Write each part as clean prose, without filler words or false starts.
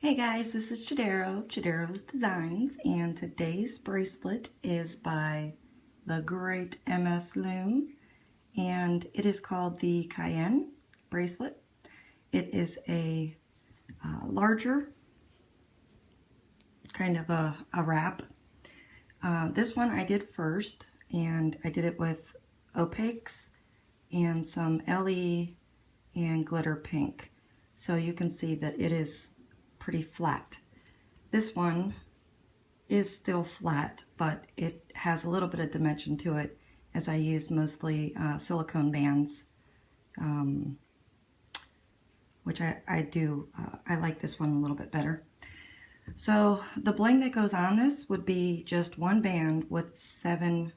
Hey guys, this is Chodaros Designs, and today's bracelet is by the great MsLoom, and it is called the Cayena bracelet. It is a larger kind of a wrap. This one I did first, and I did it with opaques and some LE and glitter pink. So you can see that it is pretty flat. This one is still flat, but it has a little bit of dimension to it, as I use mostly silicone bands, which I do. I like this one a little bit better. So the bling that goes on this would be just one band with 7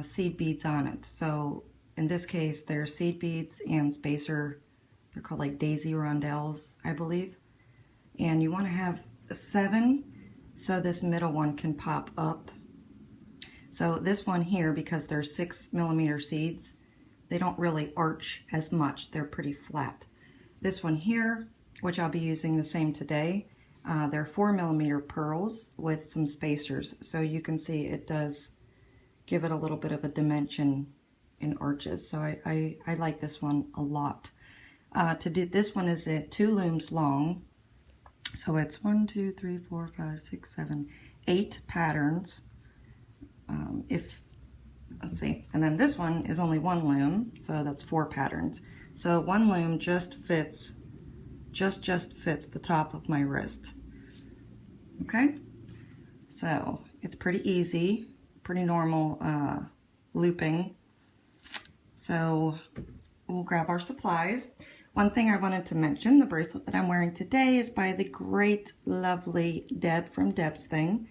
seed beads on it. So in this case, they're seed beads and spacer. They're called like daisy rondelles, I believe. And you want to have 7 so this middle one can pop up. So this one here, because they're 6mm seeds, they don't really arch as much. They're pretty flat. This one here, which I'll be using the same today, they're 4mm pearls with some spacers. So you can see it does give it a little bit of a dimension in arches. So I like this one a lot. To do this one is at 2 looms long. So it's 1, 2, 3, 4, 5, 6, 7, 8 patterns. Let's see, and then this one is only 1 loom, so that's 4 patterns. So 1 loom just fits, just fits the top of my wrist. Okay, so it's pretty easy, pretty normal looping. So we'll grab our supplies. One thing I wanted to mention, the bracelet that I'm wearing today is by the great, lovely Deb from Deb's Thing.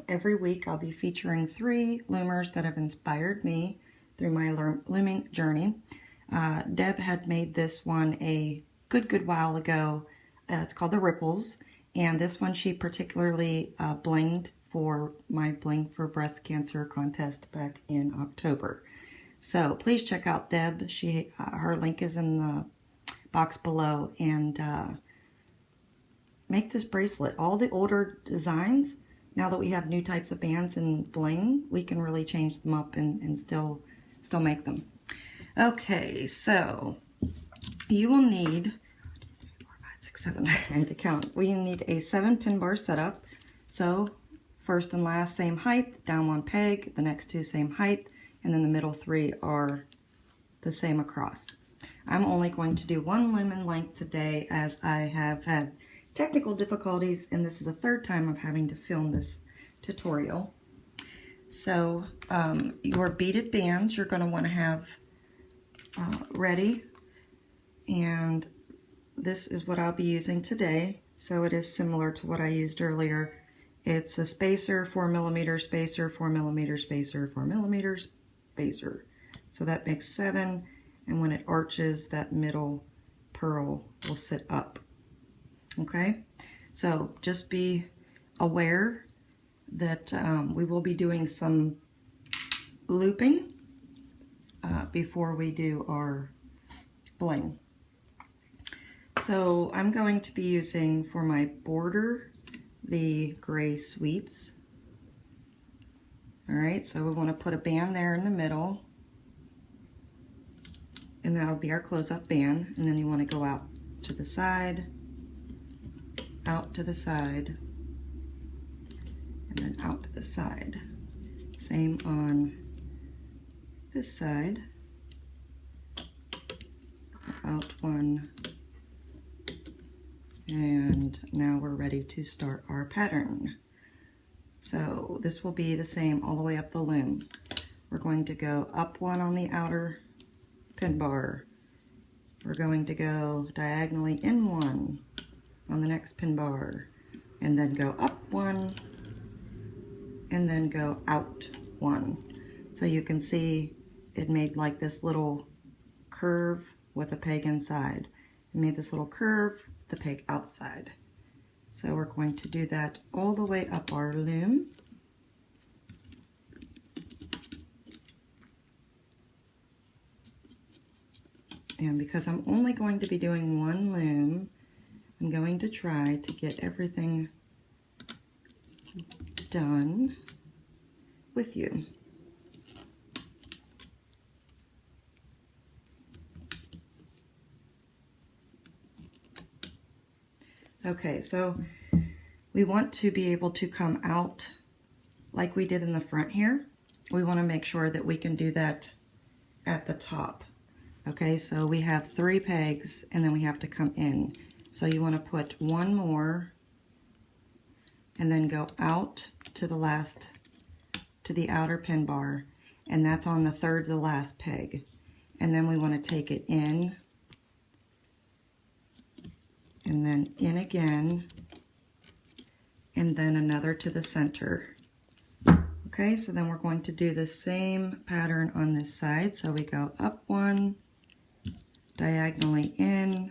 Every week I'll be featuring 3 loomers that have inspired me through my looming journey. Deb had made this one a good while ago. It's called the Ripples, and this one she particularly blinged for my Bling for Breast Cancer contest back in October. So please check out Deb. Her link is in the box below, and make this bracelet. All the older designs, now that we have new types of bands and bling, we can really change them up and still make them. Okay, so you will need 4, 5, 6, 7. I need to count. We need a 7-pin bar setup. So first and last same height, down 1 peg, the next 2 same height, and then the middle 3 are the same across. I'm only going to do 1 loom in length today, as I have had technical difficulties, and this is the 3rd time I'm having to film this tutorial. So your beaded bands you're going to want to have ready, and this is what I'll be using today. So it is similar to what I used earlier. It's a spacer, 4mm spacer, 4mm spacer, 4mm spacer. So that makes 7. And when it arches, that middle pearl will sit up. Okay, so just be aware that we will be doing some looping before we do our bling. So I'm going to be using, for my border, the gray sweets. All right, so we want to put a band there in the middle, and that'll be our close-up band. And then you want to go out to the side, out to the side, and then out to the side. Same on this side. Out 1, and now we're ready to start our pattern. So this will be the same all the way up the loom. We're going to go up 1 on the outer pin bar. We're going to go diagonally in 1 on the next pin bar, and then go up 1, and then go out 1. So you can see it made like this little curve with a peg inside. It made this little curve, the peg outside. So we're going to do that all the way up our loom. And because I'm only going to be doing 1 loom, I'm going to try to get everything done with you. Okay, so we want to be able to come out like we did in the front here. We want to make sure that we can do that at the top. Okay, so we have 3 pegs and then we have to come in. So you want to put one more and then go out to the last, to the outer pin bar, and that's on the 3rd to the last peg. And then we want to take it in and then in again and then another to the center. Okay, so then we're going to do the same pattern on this side. So we go up 1, diagonally in,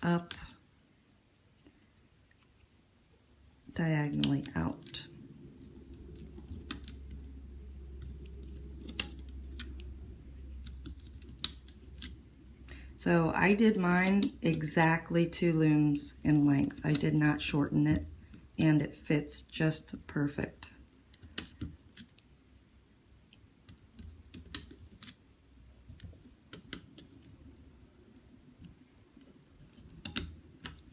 up, diagonally out. So I did mine exactly 2 looms in length. I did not shorten it, and it fits just perfect.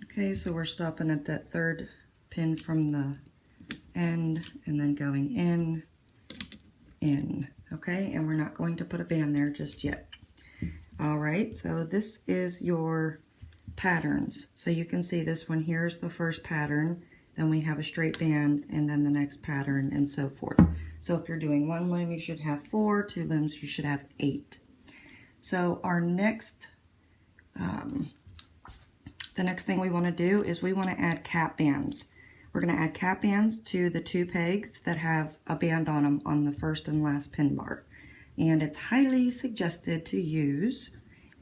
Okay, so we're stopping at that 3rd pin from the end and then going in, okay? And we're not going to put a band there just yet. All right, so this is your patterns. So you can see this one here is the first pattern, then we have a straight band, and then the next pattern, and so forth. So if you're doing 1 loom, you should have 4, 2 looms, you should have 8. So our next, the next thing we want to do is we want to add cap bands. We're going to add cap bands to the 2 pegs that have a band on them on the 1st and last pin bar. And it's highly suggested to use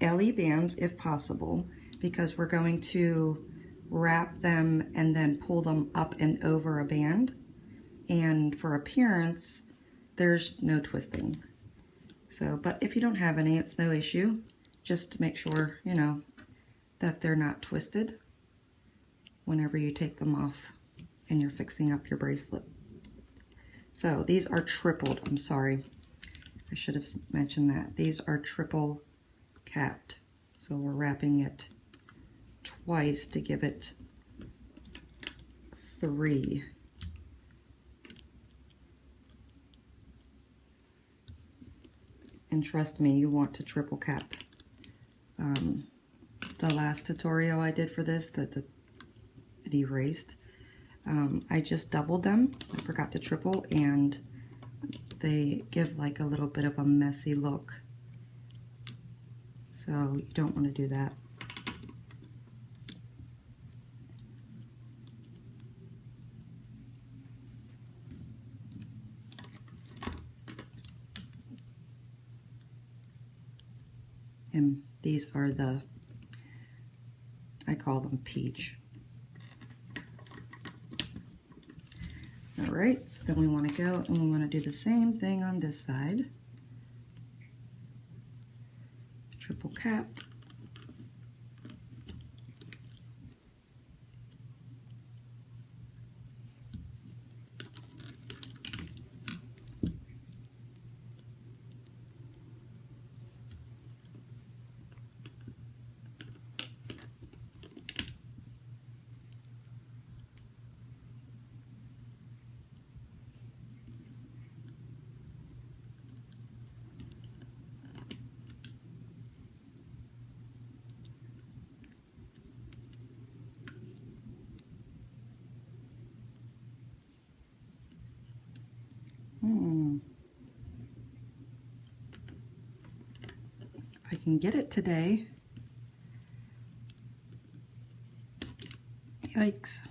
LE bands if possible, because we're going to wrap them and then pull them up and over a band. And for appearance, there's no twisting. So, but if you don't have any, it's no issue. Just to make sure, you know, that they're not twisted whenever you take them off and you're fixing up your bracelet. So these are tripled, I'm sorry. I should have mentioned that. These are triple capped. So we're wrapping it twice to give it 3. And trust me, you want to triple cap. The last tutorial I did for this, that it erased, I just doubled them. I forgot to triple, and they give like a little bit of a messy look. So you don't want to do that. And these are the, I call them peach. All right, so then we want to go and we want to do the same thing on this side. Triple cap. If I can get it today. Yikes.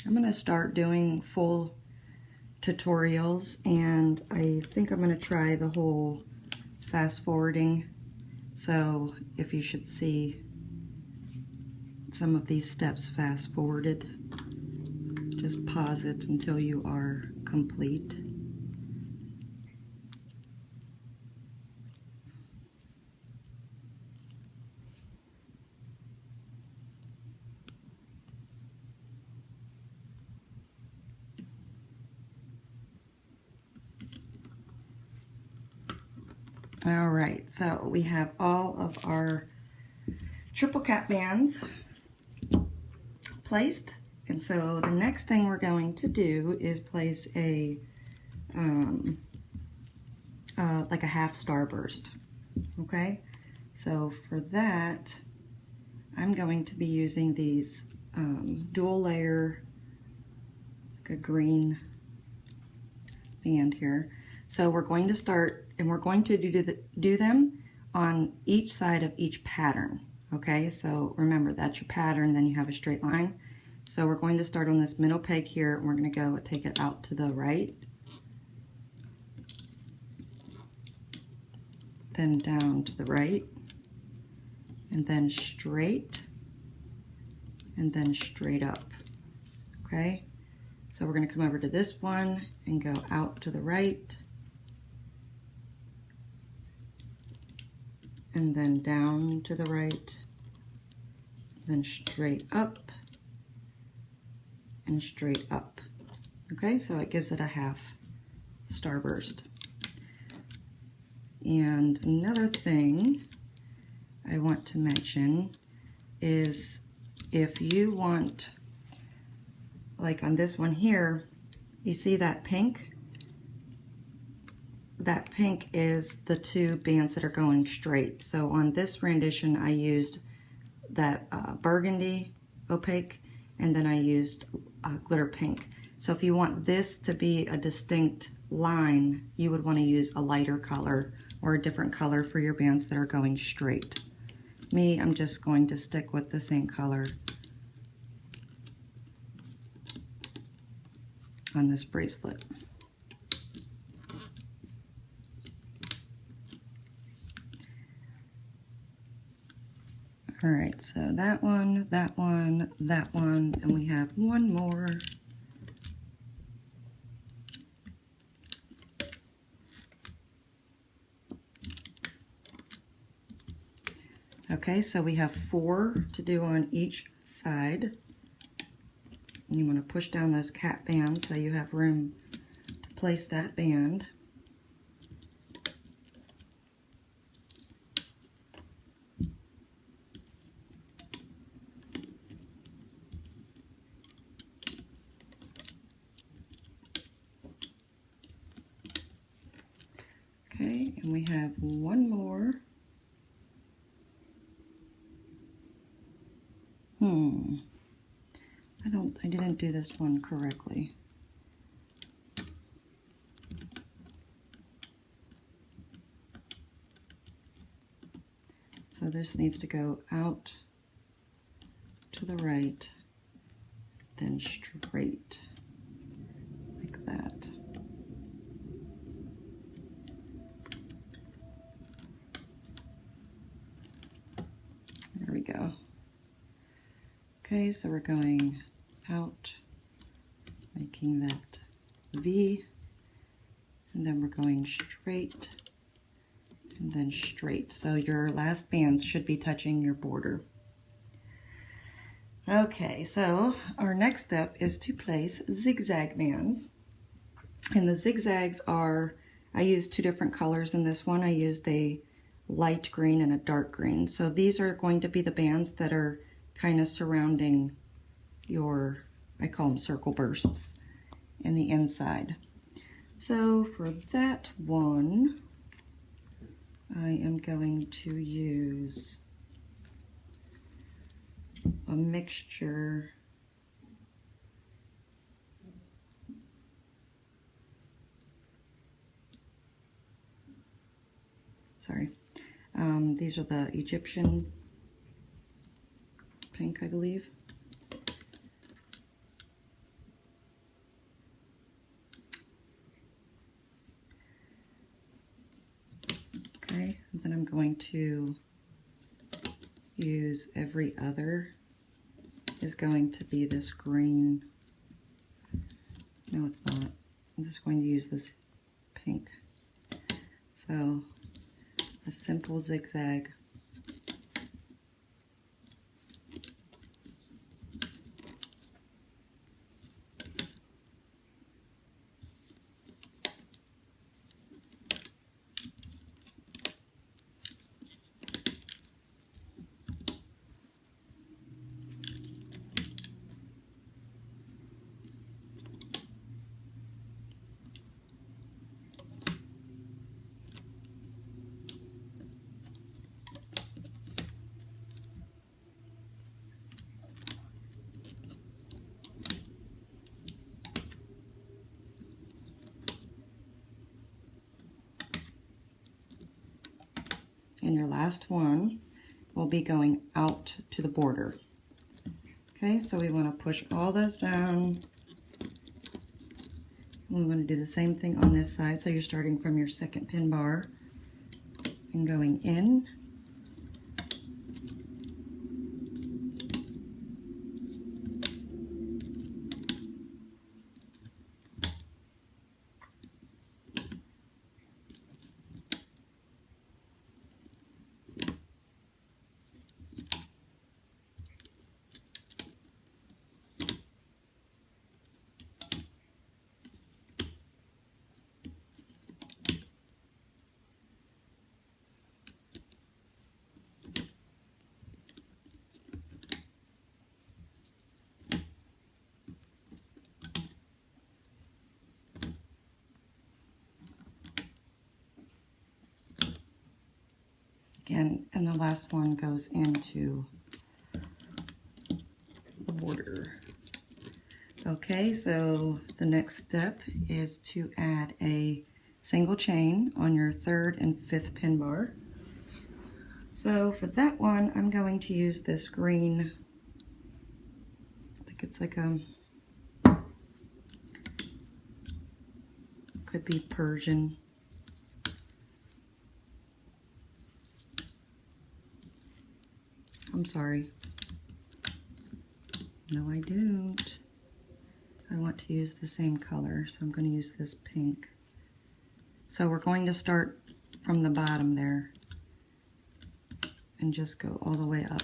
I'm going to start doing full tutorials, and I think I'm going to try the whole fast forwarding. So if you should see some of these steps fast forwarded, just pause it until you are complete. All right, so we have all of our triple cap bands placed, and so the next thing we're going to do is place a like a half starburst. Okay, so for that I'm going to be using these dual layer, like a green band here. So we're going to start, and we're going to do them on each side of each pattern. Okay, so remember, that's your pattern, then you have a straight line. So we're going to start on this middle peg here, and we're going to go take it out to the right, then down to the right, and then straight, and then straight up. Okay, so we're going to come over to this one and go out to the right, and then down to the right, then straight up and straight up. Okay, so it gives it a half starburst. And another thing I want to mention is if you want, like on this one here, you see that pink? That pink is the two bands that are going straight. So on this rendition I used that burgundy opaque, and then I used glitter pink. So if you want this to be a distinct line, you would want to use a lighter color or a different color for your bands that are going straight. Me, I'm just going to stick with the same color on this bracelet. All right, so that one, that one, that one, and we have one more. Okay, so we have 4 to do on each side. And you want to push down those cap bands so you have room to place that band. Okay, and we have one more. I didn't do this one correctly. So this needs to go out to the right, then straight, like that. There we go. Okay, so we're going out, making that V, and then we're going straight, and then straight. So your last bands should be touching your border. Okay, so our next step is to place zigzag bands. And the zigzags are, I used 2 different colors in this one. I used a light green and a dark green. So these are going to be the bands that are kind of surrounding your, I call them circle bursts, in the inside. So for that one, I am going to use a mixture . Sorry. These are the Egyptian pink, I believe. Okay, and then I'm going to use every other is going to be this green. No, it's not. I'm just going to use this pink. So a simple zigzag. And your last one will be going out to the border. Okay, so we want to push all those down. We want to do the same thing on this side. So you're starting from your second pin bar and going in. Again, and the last one goes into the border. Okay, so the next step is to add a single chain on your third and fifth pin bar. So for that one, I'm going to use this green, I think it's like a, could be Persian. I'm sorry. No, I don't. I want to use the same color, so I'm going to use this pink. So we're going to start from the bottom there and just go all the way up.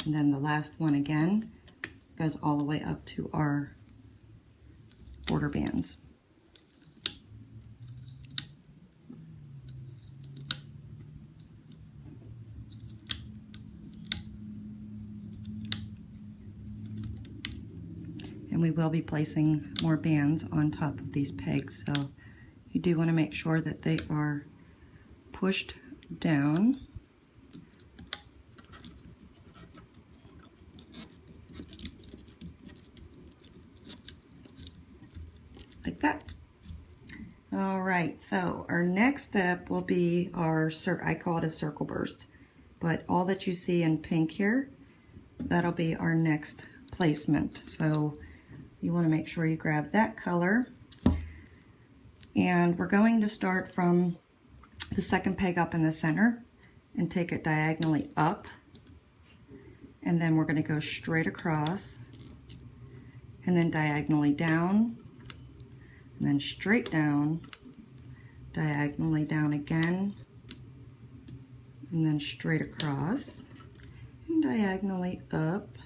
And then the last one again goes all the way up to our border bands. And we will be placing more bands on top of these pegs, so you do want to make sure that they are pushed down. Like that. All right, so our next step will be our, I call it a circle burst, but all that you see in pink here, that'll be our next placement. So you want to make sure you grab that color, and we're going to start from the second peg up in the center and take it diagonally up, and then we're going to go straight across and then diagonally down, and then straight down, diagonally down again, and then straight across, and diagonally up,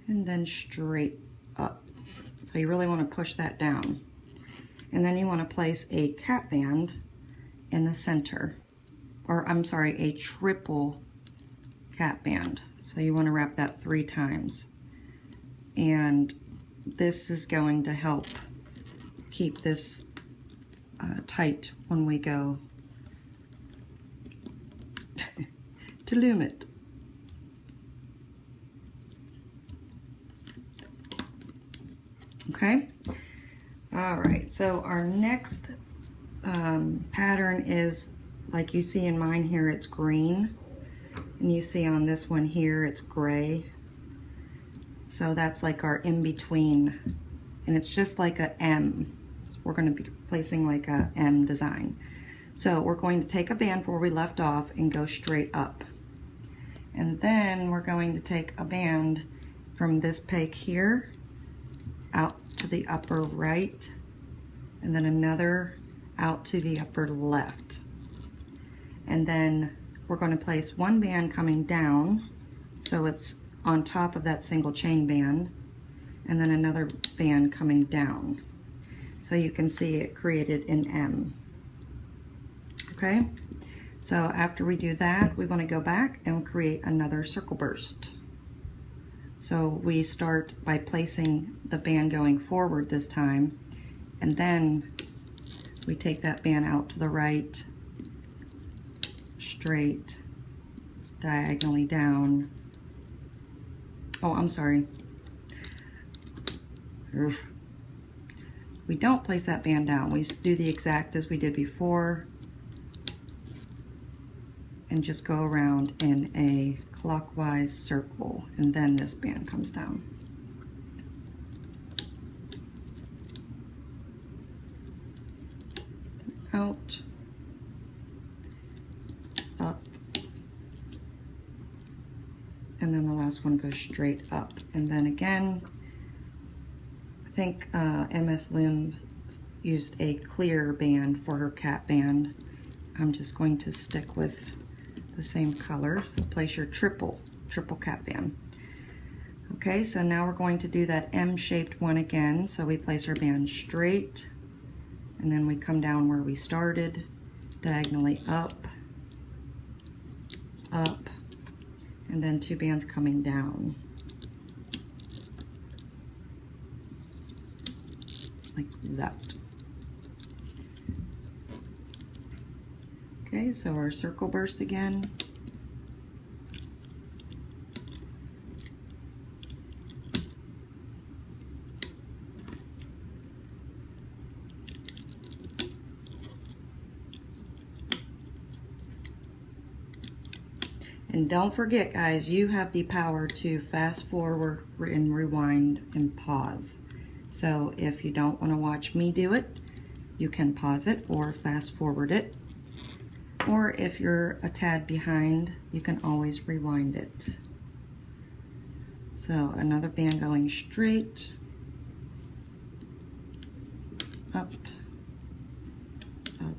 and then straight up. So you really want to push that down. And then you want to place a cap band in the center, or I'm sorry, a triple cap band. So you want to wrap that 3 times. And this is going to help keep this tight when we go to loom it. Okay. All right, so our next pattern is, like you see in mine here, it's green, and you see on this one here it's gray. So that's like our in-between, and it's just like a M. So we're going to be placing like a M design. So we're going to take a band where we left off and go straight up. And then we're going to take a band from this peg here out to the upper right, and then another out to the upper left. And then we're going to place one band coming down, so it's on top of that single chain band, and then another band coming down. So you can see it created an M. Okay, so after we do that, we want to go back and create another circle burst. So we start by placing the band going forward this time, and then we take that band out to the right, straight, diagonally down. Oh, I'm sorry. We don't place that band down. We do the exact as we did before and just go around in a clockwise circle, and then this band comes down. Out, up, and then the last one goes straight up. And then again, I think MsLoom used a clear band for her cat band. I'm just going to stick with the same color. So place your triple cat band. Okay, so now we're going to do that M-shaped one again. So we place our band straight, and then we come down where we started, diagonally up, up, and then two bands coming down. Like that. Okay, so our circle burst again. And don't forget, guys, you have the power to fast forward and rewind and pause. So if you don't want to watch me do it, you can pause it or fast forward it. Or if you're a tad behind, you can always rewind it. So another band going straight, up, up,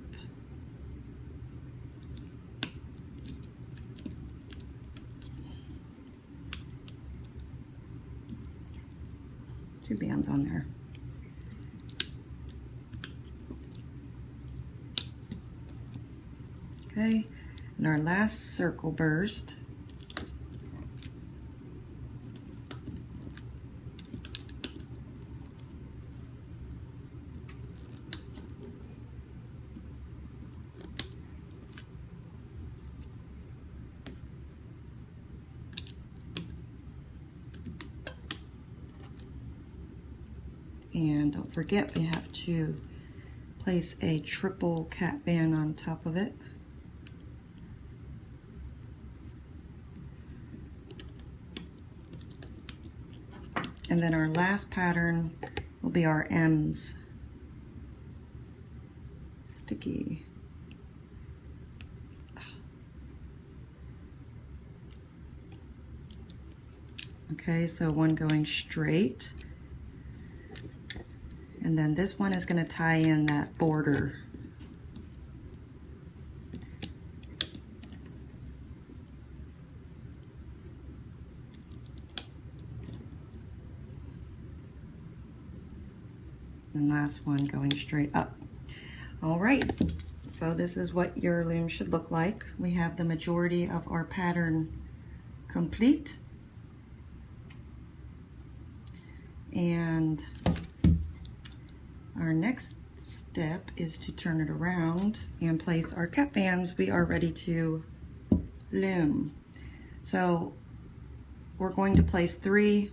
two bands on there. Okay, and our last circle burst. And don't forget, we have to place a triple cat band on top of it. And then our last pattern will be our M's. Sticky. Okay, so one going straight. And then this one is going to tie in that border. And last one going straight up. All right, so this is what your loom should look like. We have the majority of our pattern complete. And our next step is to turn it around and place our cat bands. We are ready to loom. So we're going to place 3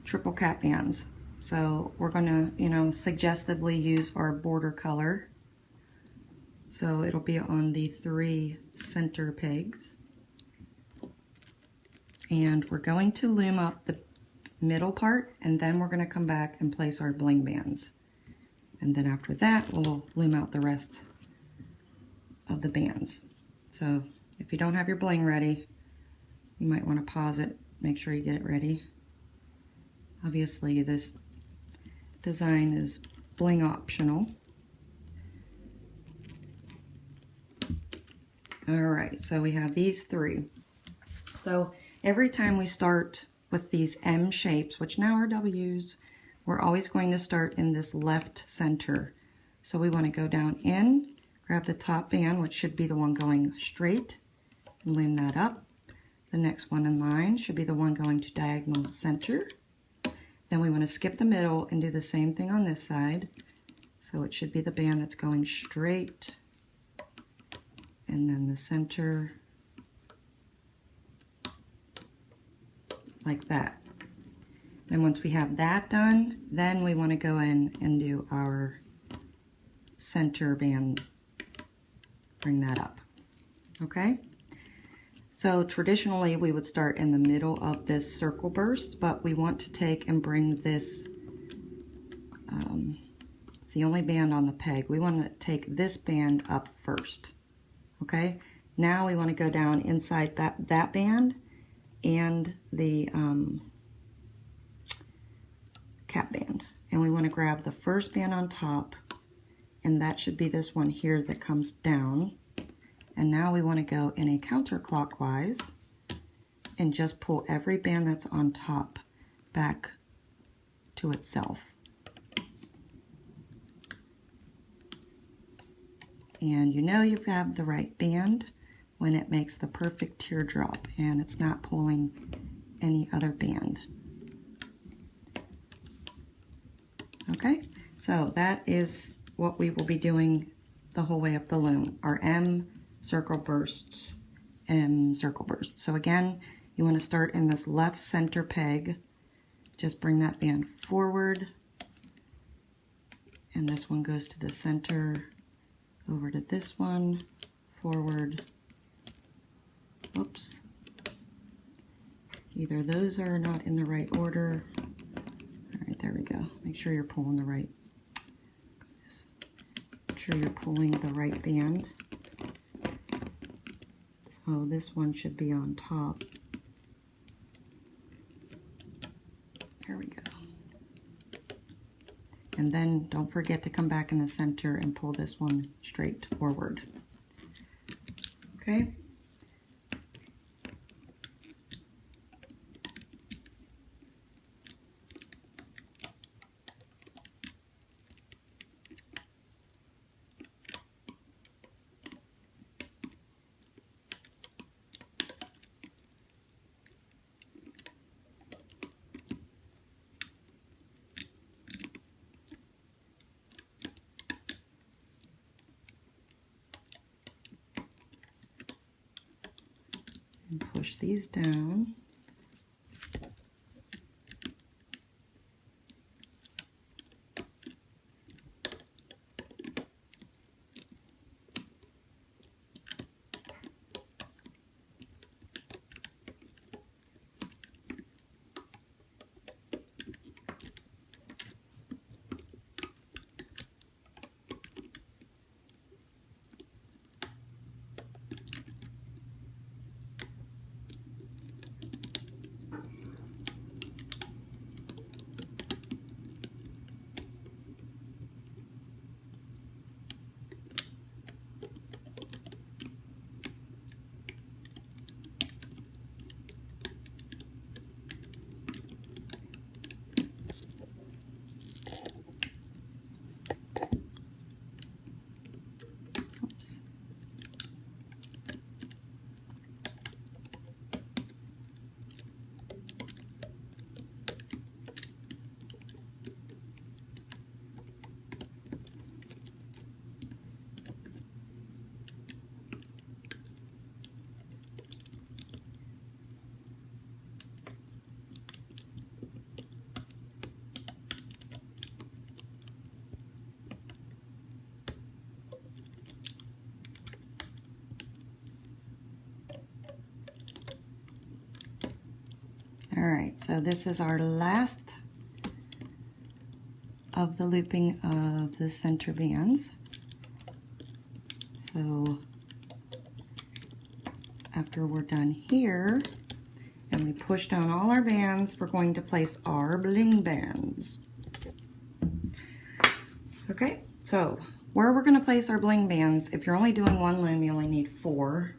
triple cat bands. So we're gonna, you know, suggestively use our border color. So it'll be on the 3 center pegs. And we're going to loom up the middle part, and then we're gonna come back and place our bling bands. And then after that, we'll loom out the rest of the bands. So if you don't have your bling ready, you might want to pause it, make sure you get it ready. Obviously this design is bling optional. All right, so we have these 3. So every time we start with these M shapes, which now are W's, we're always going to start in this left center. So we want to go down in, grab the top band, which should be the one going straight, and loom that up. The next one in line should be the one going to diagonal center. Then we want to skip the middle and do the same thing on this side. So it should be the band that's going straight, and then the center, like that. Then once we have that done, then we want to go in and do our center band, bring that up, okay? So traditionally we would start in the middle of this circle burst, but we want to take and bring this, it's the only band on the peg, we want to take this band up first, okay? Now we want to go down inside that band and the cap band, and we want to grab the first band on top, and that should be this one here that comes down. And now we want to go in a counterclockwise and just pull every band that's on top back to itself. And you know you have the right band when it makes the perfect teardrop and it's not pulling any other band. Okay, so that is what we will be doing the whole way up the loom, our M circle bursts, M circle bursts. So again, you want to start in this left center peg, just bring that band forward, and this one goes to the center, over to this one, forward, oops, either those are not in the right order. All right, there we go. Make sure you're pulling the right, make sure you're pulling the right band. So this one should be on top. There we go. And then don't forget to come back in the center and pull this one straight forward. Okay? And push these down. right, so this is our last of the looping of the center bands. So after we're done here, and we push down all our bands, we're going to place our bling bands. Okay, so where we're going to place our bling bands, if you're only doing one loom, you only need 4.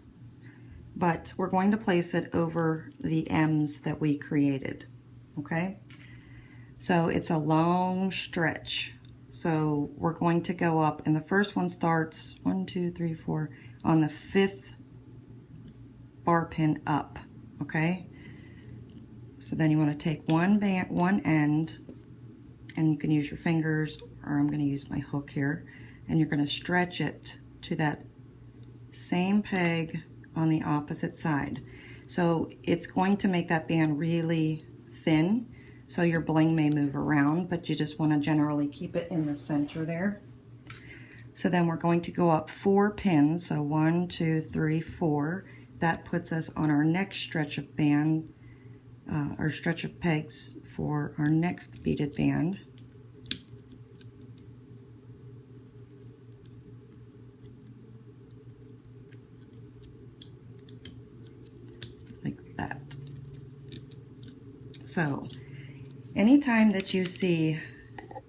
But we're going to place it over the M's that we created, okay? So it's a long stretch. So we're going to go up, and the first one starts 1, 2, 3, 4 on the 5th bar pin up, okay? So then you want to take one end, and you can use your fingers, or I'm going to use my hook here, and you're going to stretch it to that same peg on the opposite side. So it's going to make that band really thin, so your bling may move around, but you just want to generally keep it in the center there. So then we're going to go up 4 pins, so 1, 2, 3, 4. That puts us on our next stretch of band, or stretch of pegs for our next beaded band. Like that. So anytime that you see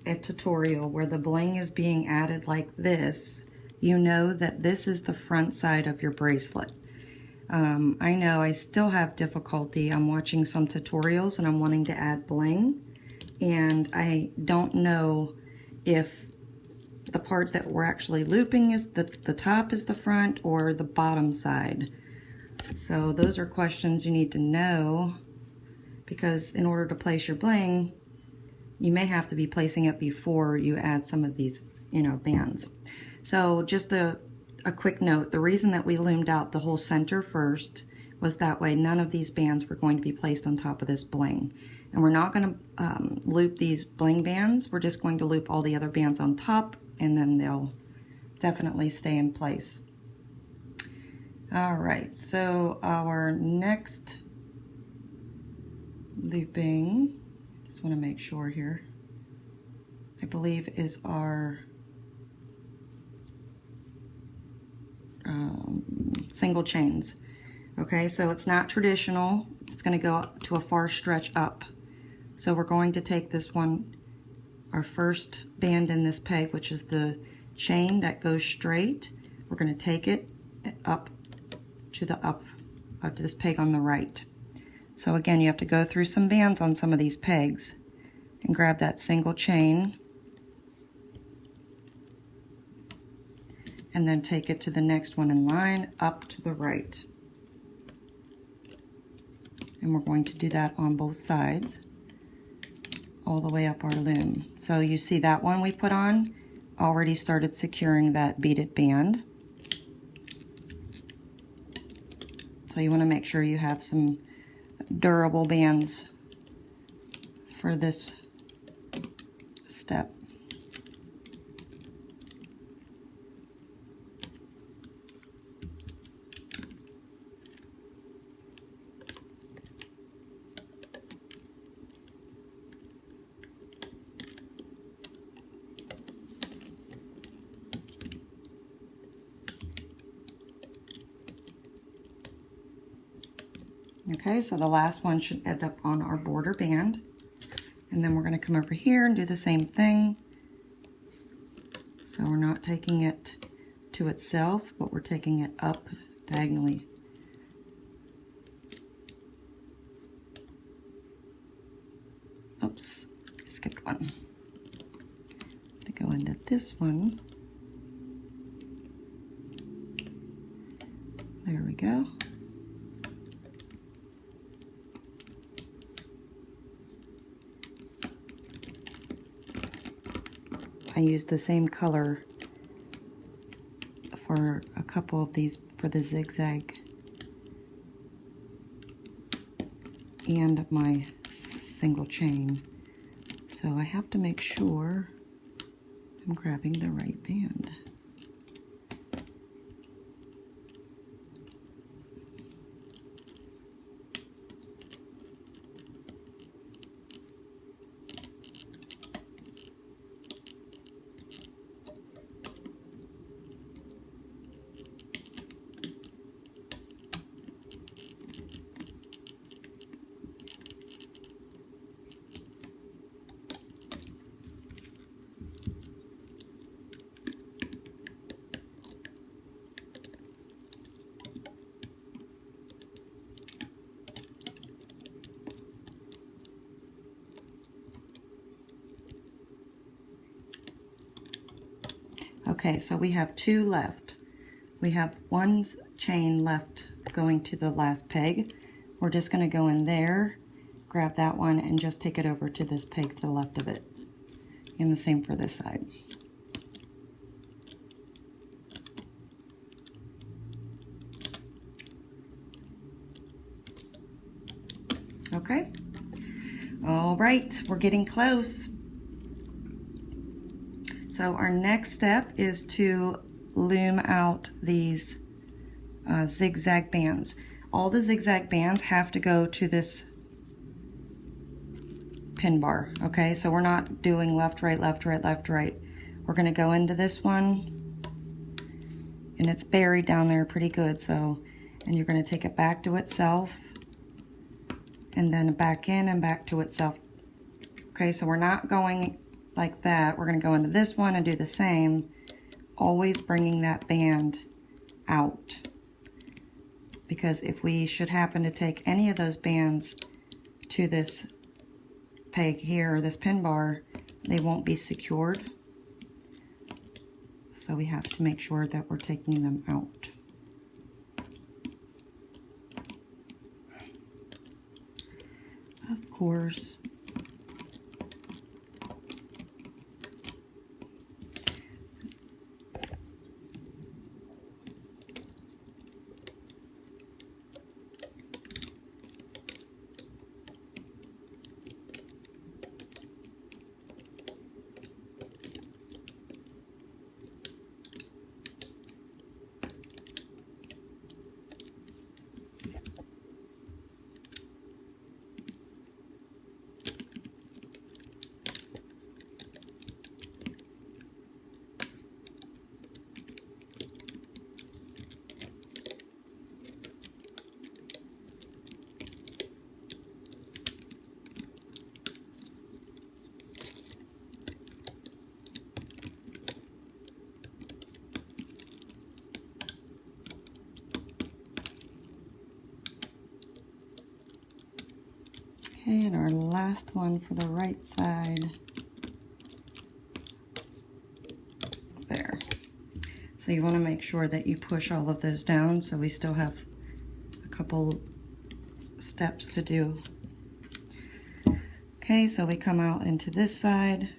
a tutorial where the bling is being added like this, you know that this is the front side of your bracelet. I know I still have difficulty. I'm watching some tutorials and I'm wanting to add bling, and I don't know if the part that we're actually looping is the top is the front or the bottom side. So those are questions you need to know, because in order to place your bling, you may have to be placing it before you add some of these, bands. So just a quick note, the reason that we loomed out the whole center first was that way none of these bands were going to be placed on top of this bling. And we're not going to loop these bling bands, we're just going to loop all the other bands on top, and then they'll definitely stay in place. Alright, so our next looping, just want to make sure here, I believe is our single chains. Okay, so it's not traditional, it's going to go to a far stretch up. So we're going to take this one, our first band in this peg, which is the chain that goes straight, we're going to take it up to this peg on the right. So again, you have to go through some bands on some of these pegs and grab that single chain and then take it to the next one in line up to the right. And we're going to do that on both sides all the way up our loom. So you see that one we put on already started securing that beaded band. So you want to make sure you have some durable bands for this step. Okay, so the last one should end up on our border band. And then we're going to come over here and do the same thing. So we're not taking it to itself, but we're taking it up diagonally. Oops, I skipped one. To go into this one. There we go. I used the same color for a couple of these for the zigzag and my single chain. So I have to make sure I'm grabbing the right band. Okay, so we have 2 left. We have 1 chain left going to the last peg. We're just going to go in there, grab that one, and just take it over to this peg to the left of it. And the same for this side. Okay. All right, we're getting close. So our next step is to loom out these zigzag bands. All the zigzag bands have to go to this pin bar, okay? So we're not doing left, right, left, right, left, right. We're gonna go into this one, and it's buried down there pretty good, so, and you're gonna take it back to itself, and then back in and back to itself. Okay, so we're not going like that. We're gonna go into this one and do the same, always bringing that band out. Because if we should happen to take any of those bands to this peg here, or this pin bar, they won't be secured. So we have to make sure that we're taking them out. Of course. Okay, and our last one for the right side. There. So you want to make sure that you push all of those down, so we still have a couple steps to do. Okay, so we come out into this side.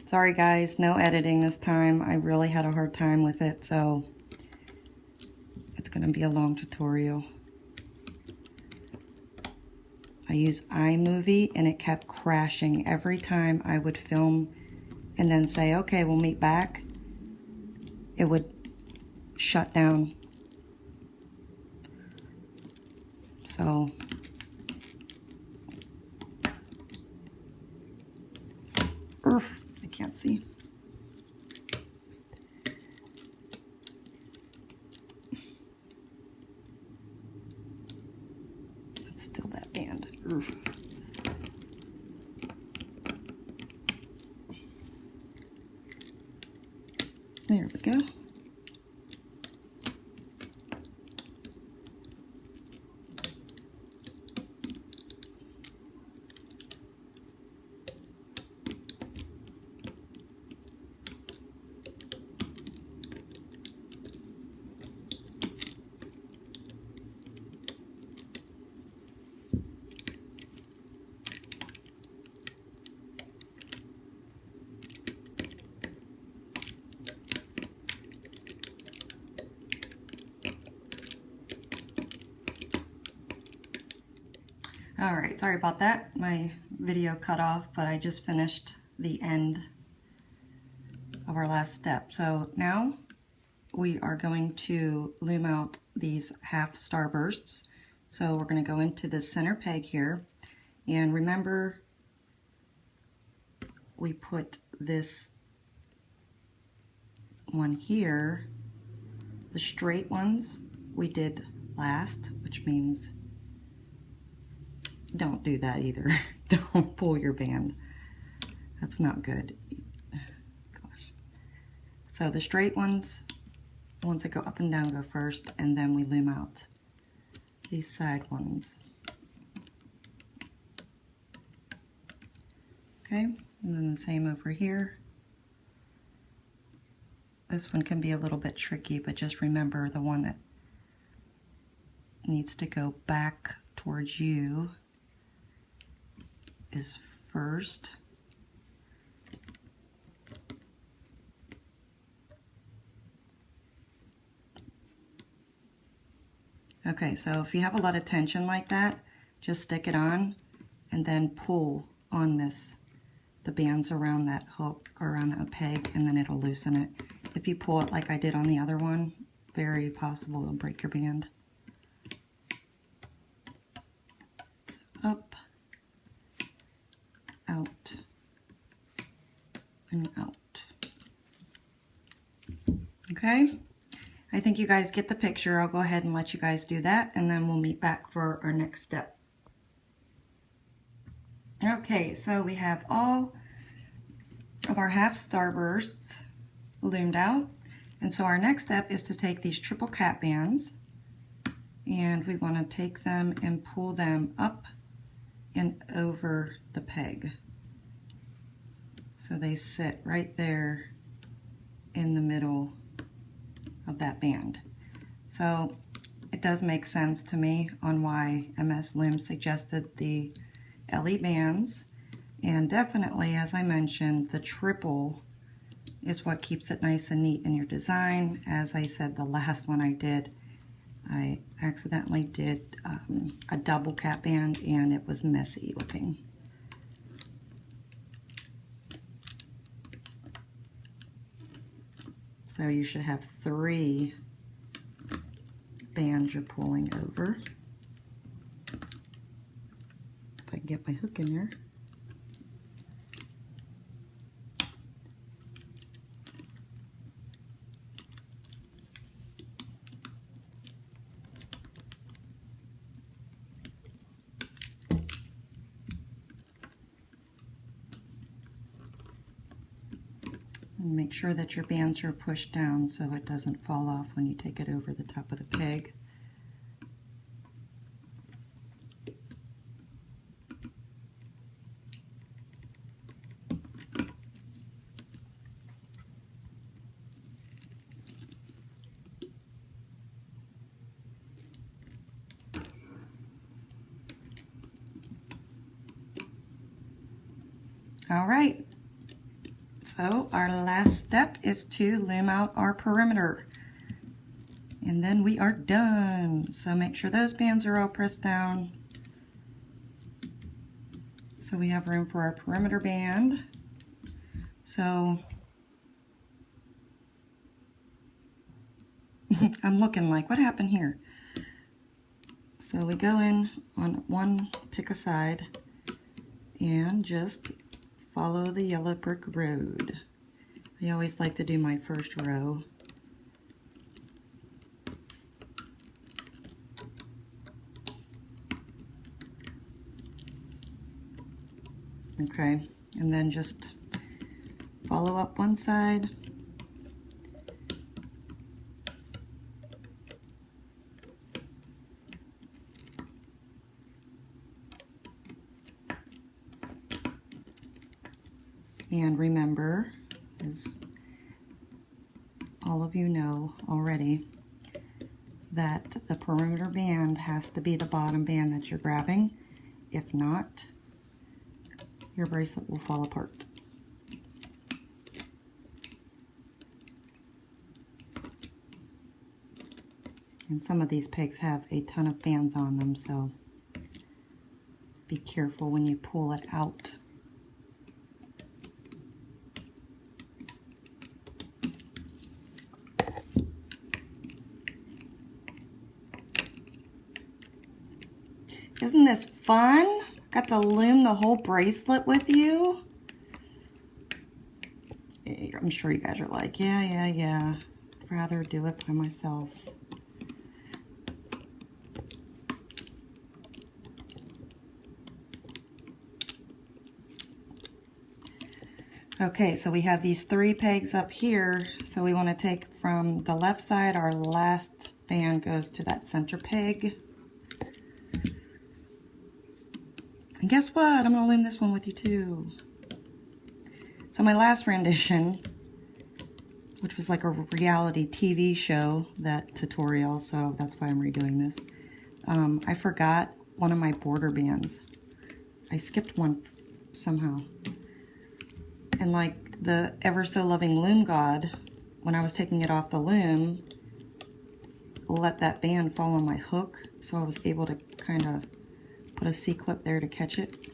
Sorry guys, no editing this time. I really had a hard time with it, so it's going to be a long tutorial. I use iMovie and it kept crashing every time I would film and then say, okay, we'll meet back. It would shut down. So I can't see. It's still that band. There we go. All right, sorry about that. My video cut off, but I just finished the end of our last step. So now we are going to loom out these half starbursts. So we're going to go into the center peg here, and remember we put this one here. The straight ones we did last, which means don't do that either. Don't pull your band. That's not good. Gosh. So the straight ones that go up and down, go first, and then we loom out these side ones. Okay, and then the same over here. This one can be a little bit tricky, but just remember the one that needs to go back towards you is first. Okay, so if you have a lot of tension like that, just stick it on and then pull on the bands around that hook or around that peg, and then it'll loosen it. If you pull it like I did on the other one, very possible it'll break your band. Up, out, and out. Okay, I think you guys get the picture. I'll go ahead and let you guys do that, and then we'll meet back for our next step. Okay, so we have all of our half starbursts loomed out, and so our next step is to take these triple cap bands, and we want to take them and pull them up and over the peg. So they sit right there in the middle of that band. So it does make sense to me on why MsLoom suggested the LE bands, and definitely, as I mentioned, the triple is what keeps it nice and neat in your design. As I said, the last one I did, I accidentally did a double cap band and it was messy looking. So you should have 3 bands you're pulling over. If I can get my hook in there. And make sure that your bands are pushed down so it doesn't fall off when you take it over the top of the peg. All right, so our last step is to loom out our perimeter, and then we are done. So make sure those bands are all pressed down so we have room for our perimeter band. So I'm looking like, what happened here? So we go in on one, pick a side, and just follow the yellow brick road. I always like to do my first row. Okay, and then just follow up one side. And remember, as all of you know already, that the perimeter band has to be the bottom band that you're grabbing. If not, your bracelet will fall apart. And some of these pegs have a ton of bands on them, so be careful when you pull it out. Isn't this fun? Got to loom the whole bracelet with you. I'm sure you guys are like, yeah. I'd rather do it by myself. Okay, so we have these 3 pegs up here. So we want to take from the left side, our last band goes to that center peg. And guess what? I'm going to loom this one with you too. So my last rendition, which was like a reality TV show, that tutorial, so that's why I'm redoing this. I forgot one of my border bands. I skipped one somehow. And like the ever so loving loom god, when I was taking it off the loom, let that band fall on my hook, so I was able to kind of put a C-clip there to catch it.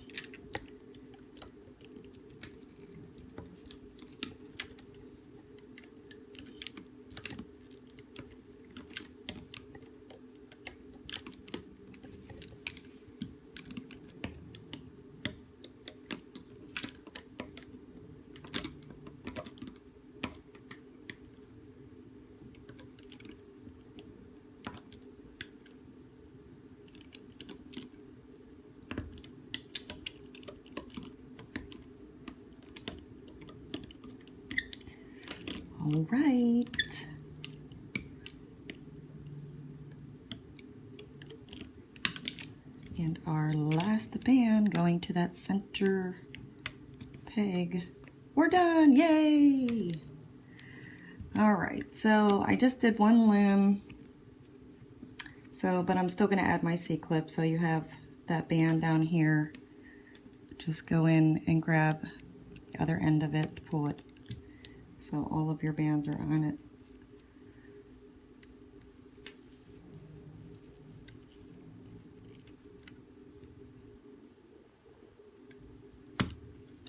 All right. And our last band going to that center peg. We're done, yay! All right, so I just did one loom. But I'm still gonna add my C-clip, so you have that band down here. Just go in and grab the other end of it, pull it. So all of your bands are on it.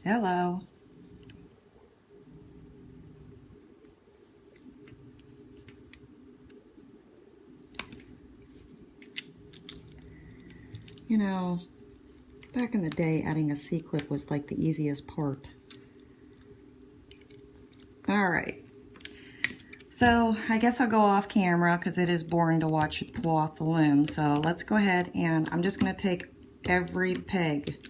Hello. You know, back in the day, adding a C-clip was like the easiest part. All right. So I guess I'll go off camera because it is boring to watch it pull off the loom. So let's go ahead and I'm just going to take every peg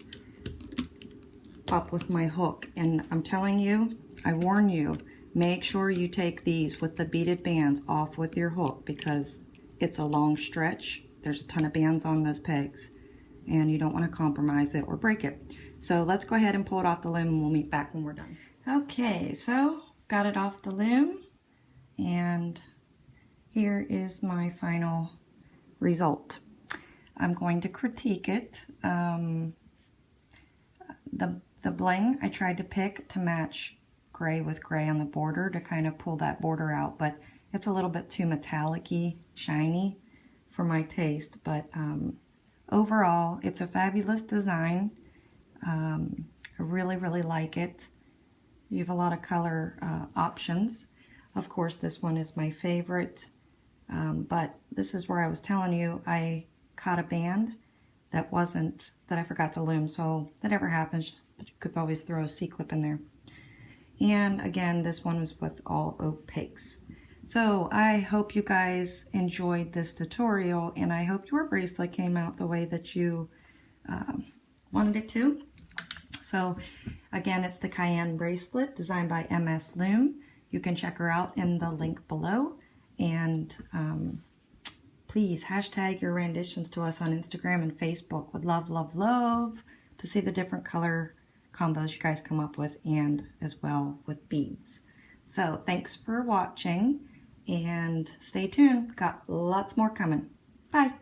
up with my hook. And I'm telling you, I warn you, make sure you take these with the beaded bands off with your hook because it's a long stretch. There's a ton of bands on those pegs and you don't want to compromise it or break it. So let's go ahead and pull it off the loom and we'll meet back when we're done. Okay, so got it off the loom and here is my final result. I'm going to critique it. The bling I tried to pick to match gray with gray on the border to kind of pull that border out, but it's a little bit too metallic-y, shiny for my taste. But overall, it's a fabulous design. I really, really like it. You have a lot of color options. Of course, this one is my favorite, but this is where I was telling you I caught a band that I forgot to loom, so that ever happens, just you could always throw a C-clip in there. And again, this one was with all opaques. So I hope you guys enjoyed this tutorial, and I hope your bracelet came out the way that you wanted it to. So again, it's the Cayena bracelet designed by MsLoom. You can check her out in the link below, and please hashtag your renditions to us on Instagram and Facebook. Would love, love, love to see the different color combos you guys come up with, and as well with beads. So thanks for watching and stay tuned. Got lots more coming. Bye.